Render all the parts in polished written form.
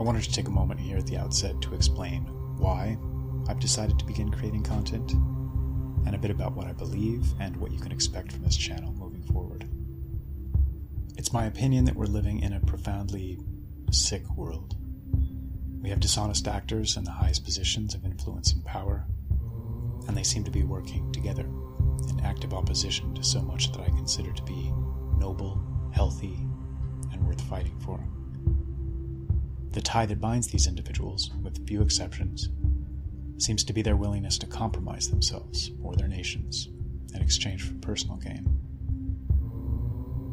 I wanted to take a moment here at the outset to explain why I've decided to begin creating content, and a bit about what I believe and what you can expect from this channel moving forward. It's my opinion that we're living in a profoundly sick world. We have dishonest actors in the highest positions of influence and power, and they seem to be working together in active opposition to so much that I consider to be noble, healthy, and worth fighting for. The tie that binds these individuals, with few exceptions, seems to be their willingness to compromise themselves or their nations in exchange for personal gain.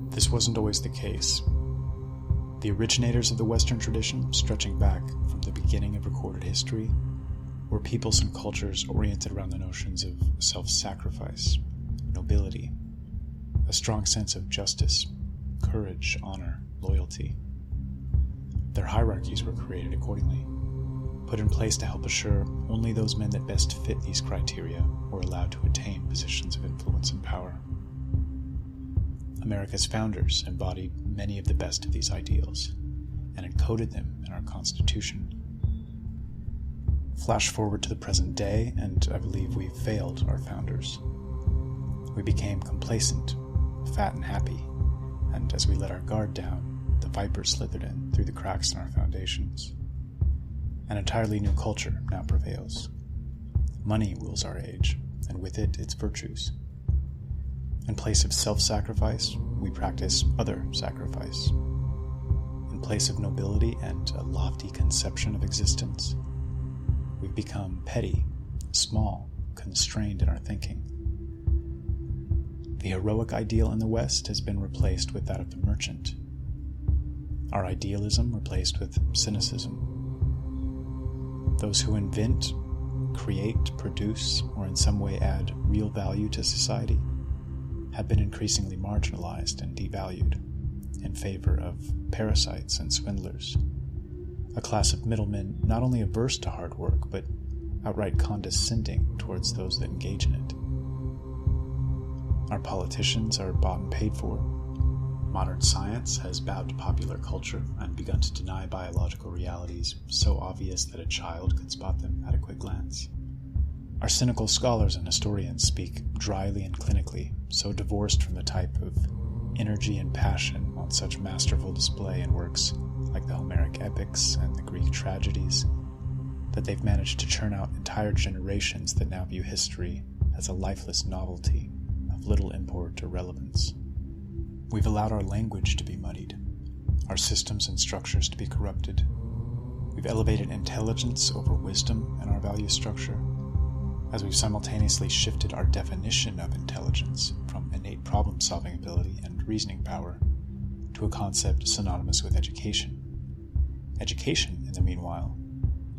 This wasn't always the case. The originators of the Western tradition, stretching back from the beginning of recorded history, were peoples and cultures oriented around the notions of self-sacrifice, nobility, a strong sense of justice, courage, honor, loyalty. Their hierarchies were created accordingly, put in place to help assure only those men that best fit these criteria were allowed to attain positions of influence and power. America's founders embodied many of the best of these ideals and encoded them in our Constitution. Flash forward to the present day, and I believe we've failed our founders. We became complacent, fat and happy, and as we let our guard down, the vipers slithered in through the cracks in our foundations. An entirely new culture now prevails. Money rules our age, and with it, its virtues. In place of self-sacrifice, we practice other sacrifice. In place of nobility and a lofty conception of existence, we've become petty, small, constrained in our thinking. The heroic ideal in the West has been replaced with that of the merchant. Our idealism replaced with cynicism. Those who invent, create, produce, or in some way add real value to society have been increasingly marginalized and devalued in favor of parasites and swindlers, a class of middlemen not only averse to hard work, but outright condescending towards those that engage in it. Our politicians are bought and paid for. Modern science has bowed to popular culture and begun to deny biological realities so obvious that a child could spot them at a quick glance. Our cynical scholars and historians speak dryly and clinically, so divorced from the type of energy and passion on such masterful display in works like the Homeric epics and the Greek tragedies, that they've managed to churn out entire generations that now view history as a lifeless novelty of little import or relevance. We've allowed our language to be muddied, our systems and structures to be corrupted. We've elevated intelligence over wisdom in our value structure, as we've simultaneously shifted our definition of intelligence from innate problem-solving ability and reasoning power to a concept synonymous with education. Education, in the meanwhile,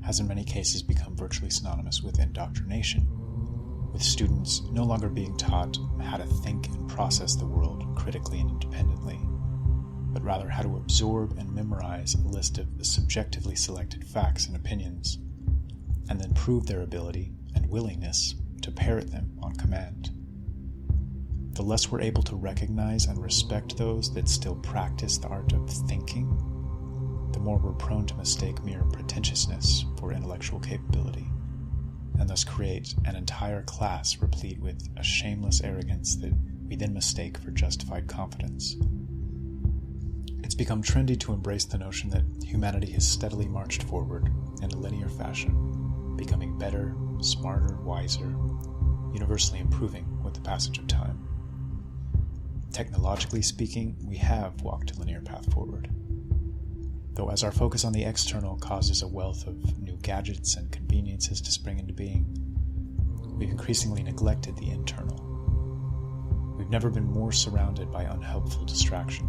has in many cases become virtually synonymous with indoctrination, with students no longer being taught how to think and process the world critically and independently, but rather how to absorb and memorize a list of subjectively selected facts and opinions, and then prove their ability and willingness to parrot them on command. The less we're able to recognize and respect those that still practice the art of thinking, the more we're prone to mistake mere pretentiousness for intellectual capability, and thus create an entire class replete with a shameless arrogance that we then mistake for justified confidence. It's become trendy to embrace the notion that humanity has steadily marched forward in a linear fashion, becoming better, smarter, wiser, universally improving with the passage of time. Technologically speaking, we have walked a linear path forward, though as our focus on the external causes a wealth of new gadgets and conveniences to spring into being, we've increasingly neglected the internal. We've never been more surrounded by unhelpful distraction.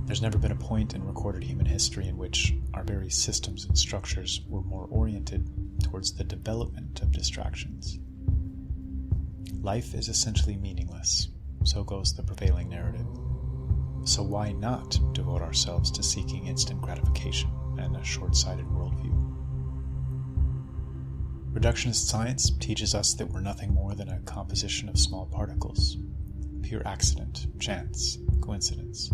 There's never been a point in recorded human history in which our very systems and structures were more oriented towards the development of distractions. Life is essentially meaningless, so goes the prevailing narrative. So why not devote ourselves to seeking instant gratification and a short-sighted worldview? Reductionist science teaches us that we're nothing more than a composition of small particles, pure accident, chance, coincidence,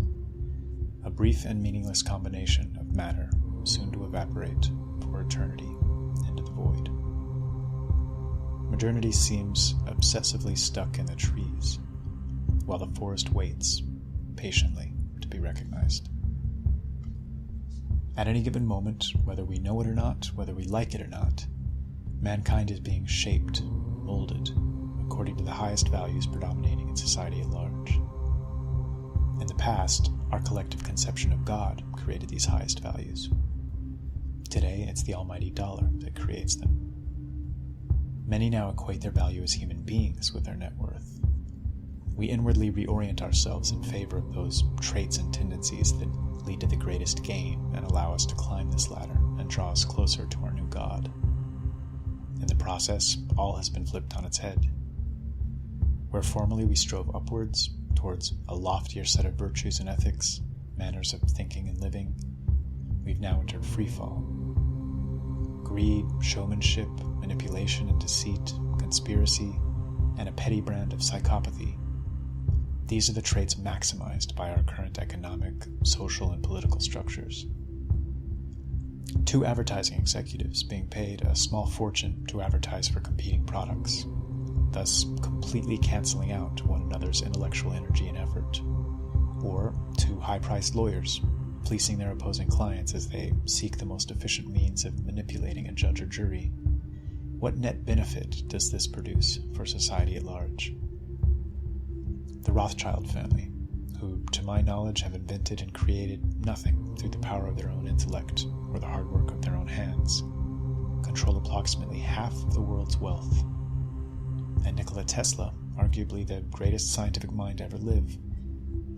a brief and meaningless combination of matter, soon to evaporate for eternity into the void. Modernity seems obsessively stuck in the trees, while the forest waits patiently to be recognized. At any given moment, whether we know it or not, whether we like it or not, mankind is being shaped, molded, according to the highest values predominating in society at large. In the past, our collective conception of God created these highest values. Today, it's the almighty dollar that creates them. Many now equate their value as human beings with their net worth. We inwardly reorient ourselves in favor of those traits and tendencies that lead to the greatest gain and allow us to climb this ladder and draw us closer to our new God. In the process, all has been flipped on its head. Where formerly we strove upwards, towards a loftier set of virtues and ethics, manners of thinking and living, we've now entered freefall. Greed, showmanship, manipulation and deceit, conspiracy, and a petty brand of psychopathy. These are the traits maximized by our current economic, social, and political structures. Two advertising executives being paid a small fortune to advertise for competing products, thus completely canceling out one another's intellectual energy and effort. Or two high-priced lawyers fleecing their opposing clients as they seek the most efficient means of manipulating a judge or jury. What net benefit does this produce for society at large? The Rothschild family, who, to my knowledge, have invented and created nothing through the power of their own intellect or the hard work of their own hands, control approximately half of the world's wealth. And Nikola Tesla, arguably the greatest scientific mind to ever live,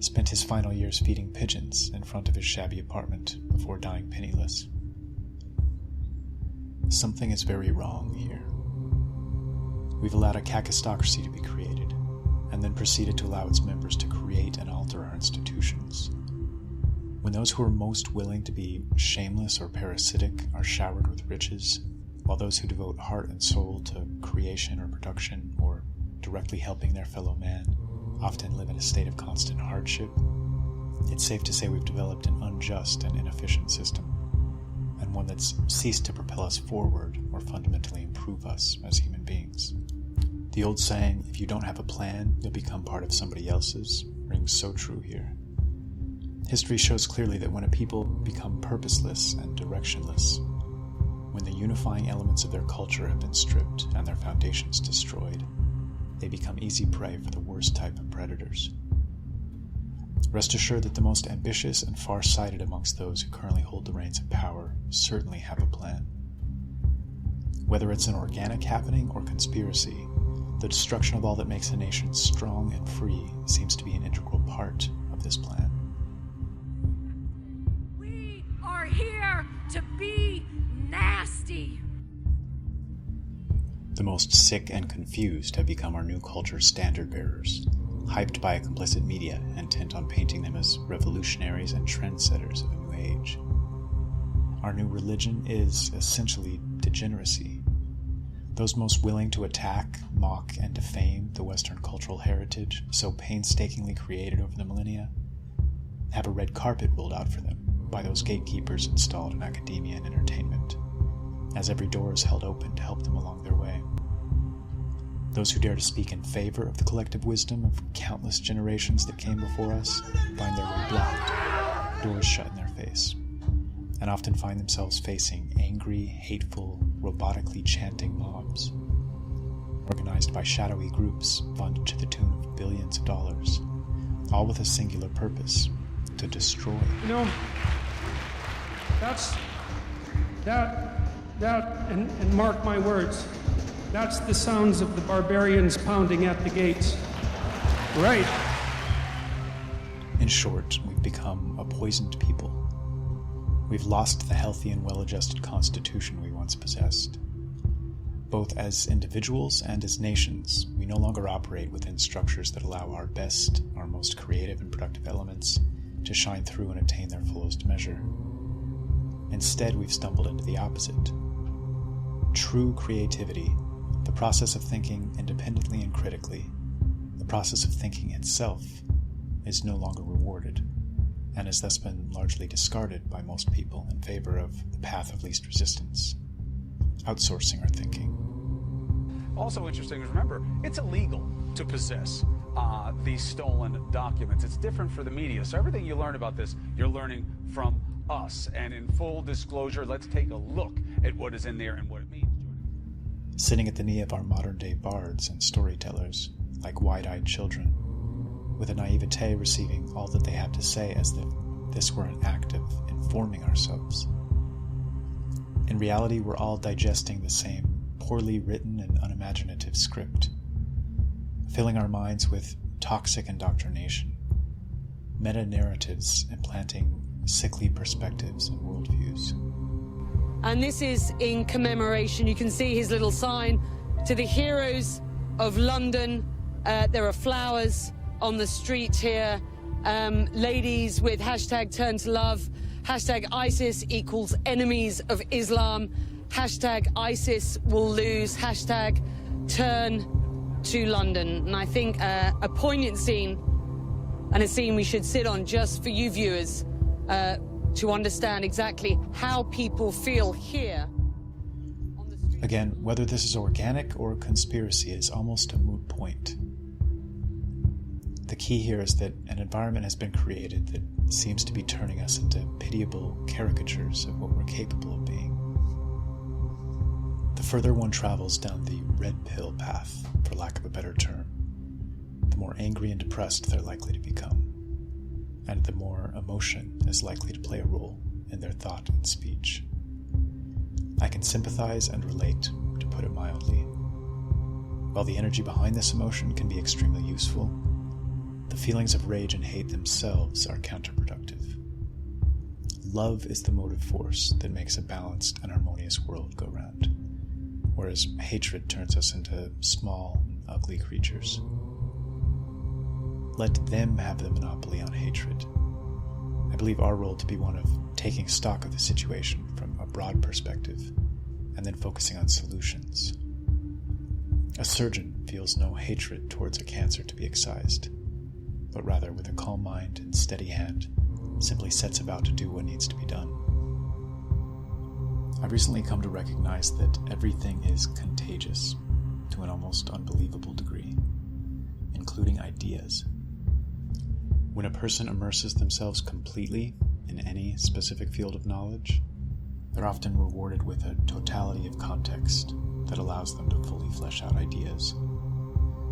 spent his final years feeding pigeons in front of his shabby apartment before dying penniless. Something is very wrong here. We've allowed a kakistocracy to be created, and then proceeded to allow its members to create and alter our institutions. When those who are most willing to be shameless or parasitic are showered with riches, while those who devote heart and soul to creation or production or directly helping their fellow man often live in a state of constant hardship, it's safe to say we've developed an unjust and inefficient system, and one that's ceased to propel us forward or fundamentally improve us as human beings. The old saying, if you don't have a plan, you'll become part of somebody else's, rings so true here. History shows clearly that when a people become purposeless and directionless, when the unifying elements of their culture have been stripped and their foundations destroyed, they become easy prey for the worst type of predators. Rest assured that the most ambitious and far-sighted amongst those who currently hold the reins of power certainly have a plan. Whether it's an organic happening or conspiracy, the destruction of all that makes a nation strong and free seems to be an integral part of this plan. We are here to be nasty. The most sick and confused have become our new culture's standard bearers, hyped by a complicit media intent on painting them as revolutionaries and trendsetters of a new age. Our new religion is essentially degeneracy. Those most willing to attack, mock, and defame the Western cultural heritage so painstakingly created over the millennia have a red carpet rolled out for them by those gatekeepers installed in academia and entertainment, as every door is held open to help them along their way. Those who dare to speak in favor of the collective wisdom of countless generations that came before us find their way blocked, doors shut in their face, and often find themselves facing angry, hateful, robotically chanting mobs, organized by shadowy groups funded to the tune of billions of dollars, all with a singular purpose: to destroy. You know, and mark my words, that's the sounds of the barbarians pounding at the gates. Right. In short, we've become a poisoned people. We've lost the healthy and well-adjusted constitution we once possessed. Both as individuals and as nations, we no longer operate within structures that allow our best, our most creative and productive elements to shine through and attain their fullest measure. Instead, we've stumbled into the opposite. True creativity, the process of thinking independently and critically, the process of thinking itself, is no longer rewarded, and has thus been largely discarded by most people in favor of the path of least resistance, outsourcing our thinking. Also interesting is, remember, it's illegal to possess these stolen documents. It's different for the media. So everything you learn about this, you're learning from us. And in full disclosure, let's take a look at what is in there and what it means. Sitting at the knee of our modern-day bards and storytellers, like wide-eyed children, with a naivete receiving all that they have to say as if this were an act of informing ourselves. In reality, we're all digesting the same poorly written and unimaginative script, filling our minds with toxic indoctrination, meta-narratives implanting sickly perspectives and worldviews. And this is in commemoration, you can see his little sign, to the heroes of London. There are flowers on the street here, ladies with hashtag turn to love, hashtag ISIS equals enemies of Islam, hashtag ISIS will lose, hashtag turn to London. And I think a poignant scene, and a scene we should sit on just for you viewers to understand exactly how people feel here. Again, whether this is organic or conspiracy is almost a moot point. The key here is that an environment has been created that seems to be turning us into pitiable caricatures of what we're capable of being. The further one travels down the red pill path, for lack of a better term, the more angry and depressed they're likely to become, and the more emotion is likely to play a role in their thought and speech. I can sympathize and relate, to put it mildly. While the energy behind this emotion can be extremely useful, the feelings of rage and hate themselves are counterproductive. Love is the motive force that makes a balanced and harmonious world go round, whereas hatred turns us into small and ugly creatures. Let them have the monopoly on hatred. I believe our role to be one of taking stock of the situation from a broad perspective and then focusing on solutions. A surgeon feels no hatred towards a cancer to be excised, but rather with a calm mind and steady hand simply sets about to do what needs to be done. I've recently come to recognize that everything is contagious to an almost unbelievable degree, including ideas. When a person immerses themselves completely in any specific field of knowledge, they're often rewarded with a totality of context that allows them to fully flesh out ideas,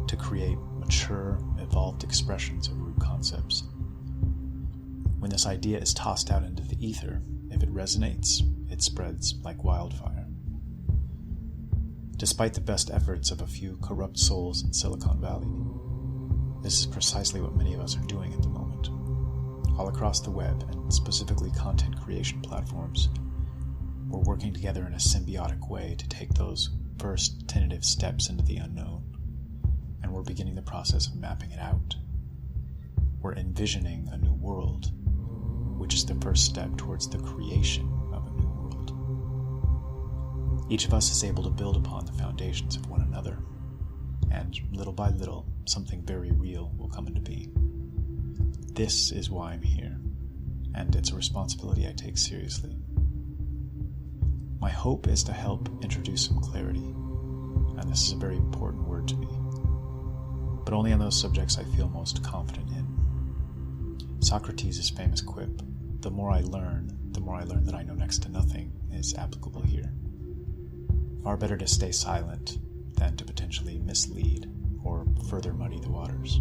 to create mature, evolved expressions of root concepts. When this idea is tossed out into the ether, if it resonates, it spreads like wildfire. Despite the best efforts of a few corrupt souls in Silicon Valley, this is precisely what many of us are doing at the moment. All across the web, and specifically content creation platforms, we're working together in a symbiotic way to take those first tentative steps into the unknown, and we're beginning the process of mapping it out. We're envisioning a new world, which is the first step towards the creation of a new world. Each of us is able to build upon the foundations of one another, and little by little, something very real will come into being. This is why I'm here, and it's a responsibility I take seriously. My hope is to help introduce some clarity, and this is a very important word to me, but only on those subjects I feel most confident in. Socrates' famous quip, "The more I learn that I know next to nothing," is applicable here. Far better to stay silent than to potentially mislead or further muddy the waters.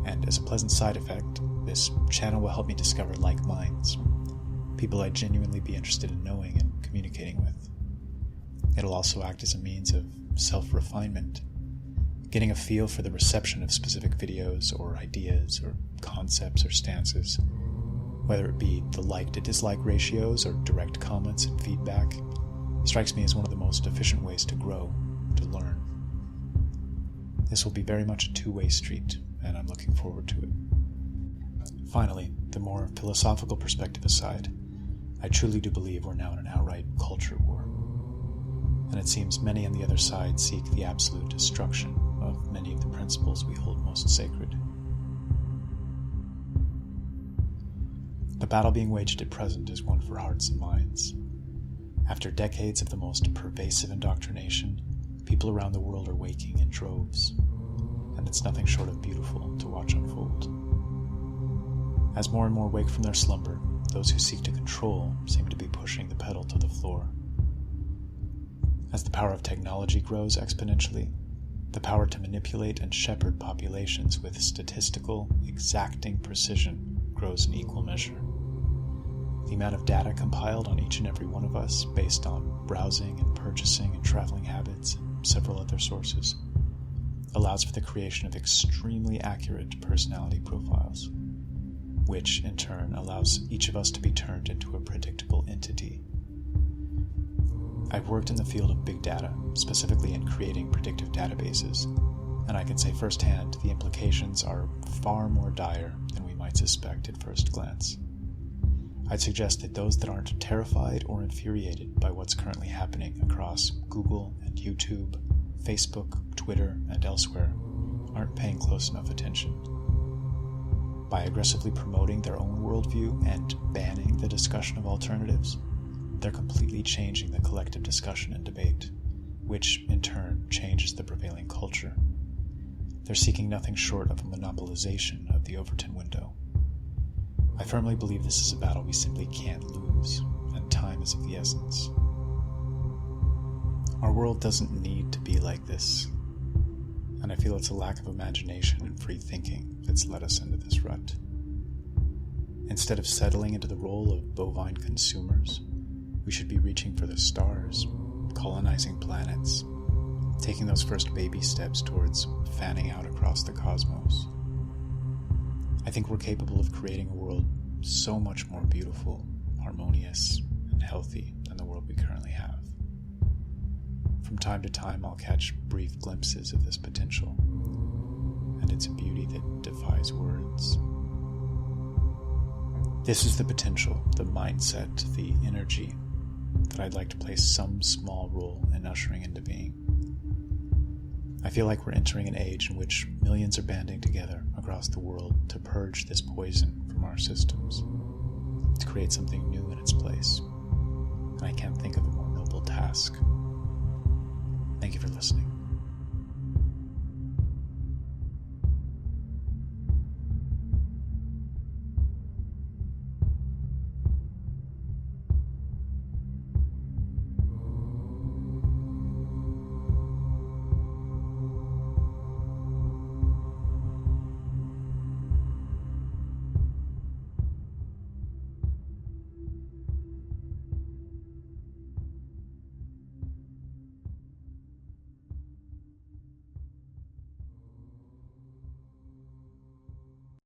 And as a pleasant side effect, this channel will help me discover like minds, people I'd genuinely be interested in knowing and communicating with. It'll also act as a means of self-refinement, getting a feel for the reception of specific videos or ideas or concepts or stances, whether it be the like to dislike ratios or direct comments and feedback. Strikes me as one of the most efficient ways to grow, to learn. This will be very much a two-way street, and I'm looking forward to it. Finally, the more philosophical perspective aside, I truly do believe we're now in an outright culture war, and it seems many on the other side seek the absolute destruction of many of the principles we hold most sacred. The battle being waged at present is one for hearts and minds. After decades of the most pervasive indoctrination, people around the world are waking in droves, and it's nothing short of beautiful to watch unfold. As more and more wake from their slumber, those who seek to control seem to be pushing the pedal to the floor. As the power of technology grows exponentially, the power to manipulate and shepherd populations with statistical, exacting precision grows in equal measure. The amount of data compiled on each and every one of us, based on browsing and purchasing and traveling habits and several other sources, allows for the creation of extremely accurate personality profiles, which in turn allows each of us to be turned into a predictable entity. I've worked in the field of big data, specifically in creating predictive databases, and I can say firsthand the implications are far more dire than we might suspect at first glance. I'd suggest that those that aren't terrified or infuriated by what's currently happening across Google and YouTube, Facebook, Twitter, and elsewhere aren't paying close enough attention. By aggressively promoting their own worldview and banning the discussion of alternatives, they're completely changing the collective discussion and debate, which in turn changes the prevailing culture. They're seeking nothing short of a monopolization of the Overton window. I firmly believe this is a battle we simply can't lose, and time is of the essence. Our world doesn't need to be like this, and I feel it's a lack of imagination and free thinking that's led us into this rut. Instead of settling into the role of bovine consumers, we should be reaching for the stars, colonizing planets, taking those first baby steps towards fanning out across the cosmos. I think we're capable of creating a world so much more beautiful, harmonious, and healthy than the world we currently have. From time to time, I'll catch brief glimpses of this potential, and it's a beauty that defies words. This is the potential, the mindset, the energy that I'd like to play some small role in ushering into being. I feel like we're entering an age in which millions are banding together across the world to purge this poison from our systems, to create something new in its place. And I can't think of a more noble task. Thank you for listening.